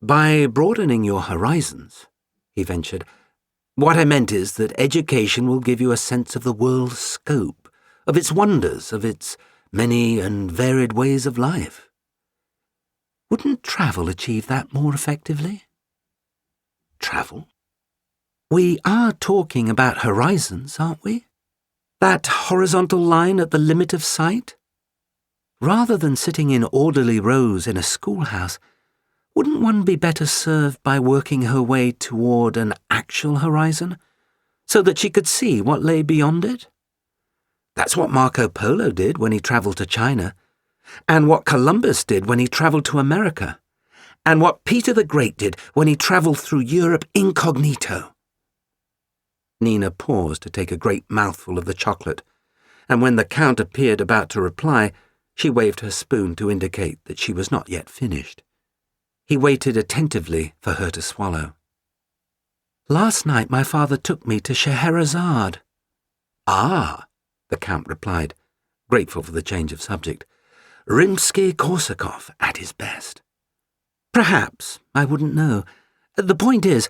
By broadening your horizons, he ventured, what I meant is that education will give you a sense of the world's scope, of its wonders, of its many and varied ways of life. Wouldn't travel achieve that more effectively? Travel? We are talking about horizons, aren't we? That horizontal line at the limit of sight? Rather than sitting in orderly rows in a schoolhouse, wouldn't one be better served by working her way toward an actual horizon, so that she could see what lay beyond it? That's what Marco Polo did when he travelled to China, and what Columbus did when he travelled to America, and what Peter the Great did when he travelled through Europe incognito. Nina paused to take a great mouthful of the chocolate, and when the Count appeared about to reply, she waved her spoon to indicate that she was not yet finished. He waited attentively for her to swallow. Last night my father took me to Scheherazade. Ah, the Count replied, grateful for the change of subject. Rimsky-Korsakov at his best. Perhaps, I wouldn't know. The point is,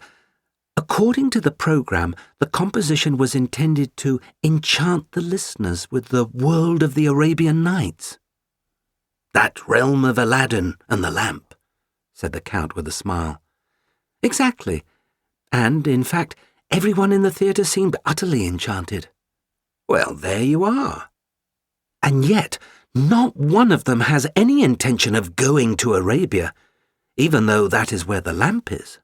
according to the programme, the composition was intended to enchant the listeners with the world of the Arabian Nights. That realm of Aladdin and the lamp, said the Count with a smile. Exactly, and, in fact, everyone in the theatre seemed utterly enchanted. Well, there you are. And yet, not one of them has any intention of going to Arabia, even though that is where the lamp is.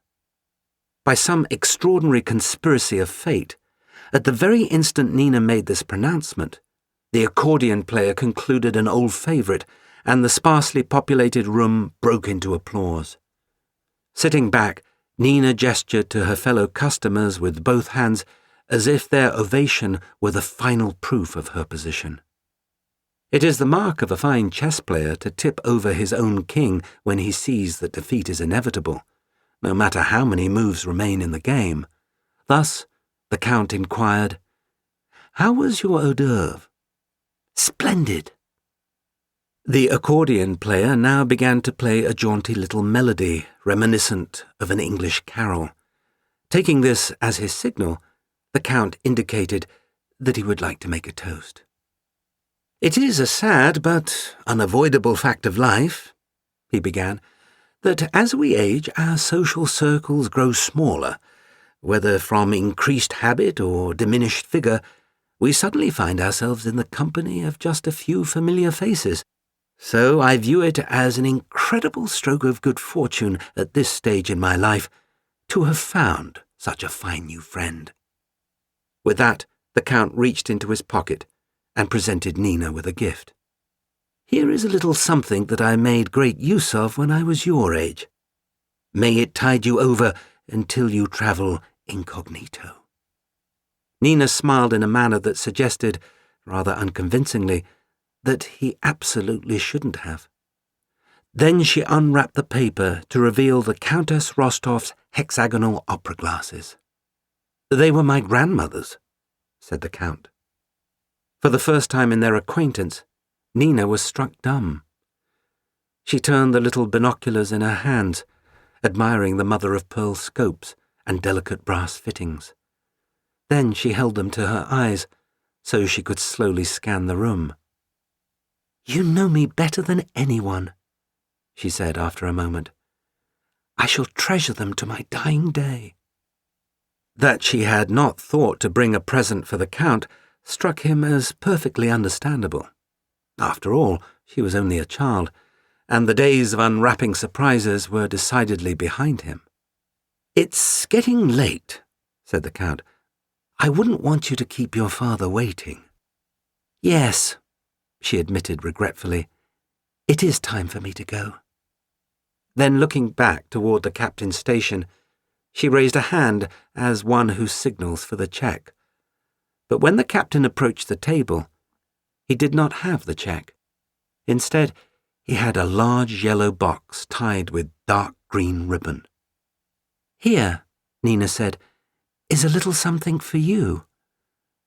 By some extraordinary conspiracy of fate, at the very instant Nina made this pronouncement, the accordion player concluded an old favourite, and the sparsely populated room broke into applause. Sitting back, Nina gestured to her fellow customers with both hands as if their ovation were the final proof of her position. It is the mark of a fine chess player to tip over his own king when he sees that defeat is inevitable, no matter how many moves remain in the game. Thus, the Count inquired, "How was your hors d'oeuvre?" "Splendid." The accordion player now began to play a jaunty little melody reminiscent of an English carol. Taking this as his signal, the Count indicated that he would like to make a toast. "It is a sad but unavoidable fact of life," he began, "that as we age our social circles grow smaller. Whether from increased habit or diminished vigour, we suddenly find ourselves in the company of just a few familiar faces. So I view it as an incredible stroke of good fortune at this stage in my life to have found such a fine new friend." With that, the Count reached into his pocket and presented Nina with a gift. "Here is a little something that I made great use of when I was your age. May it tide you over until you travel incognito." Nina smiled in a manner that suggested, rather unconvincingly, that he absolutely shouldn't have. Then she unwrapped the paper to reveal the Countess Rostov's hexagonal opera glasses. "They were my grandmother's," said the Count. For the first time in their acquaintance, Nina was struck dumb. She turned the little binoculars in her hands, admiring the mother-of-pearl scopes and delicate brass fittings. Then she held them to her eyes, so she could slowly scan the room. "You know me better than anyone," she said after a moment. "I shall treasure them to my dying day." That she had not thought to bring a present for the Count struck him as perfectly understandable. After all, she was only a child, and the days of unwrapping surprises were decidedly behind him. "It's getting late," said the Count. "I wouldn't want you to keep your father waiting." "Yes," she admitted regretfully, "it is time for me to go." Then, looking back toward the captain's station, she raised a hand as one who signals for the cheque. But when the captain approached the table, he did not have the cheque. Instead, he had a large yellow box tied with dark green ribbon. "Here," Nina said, "is a little something for you,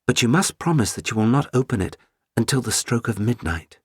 but you must promise that you will not open it until the stroke of midnight."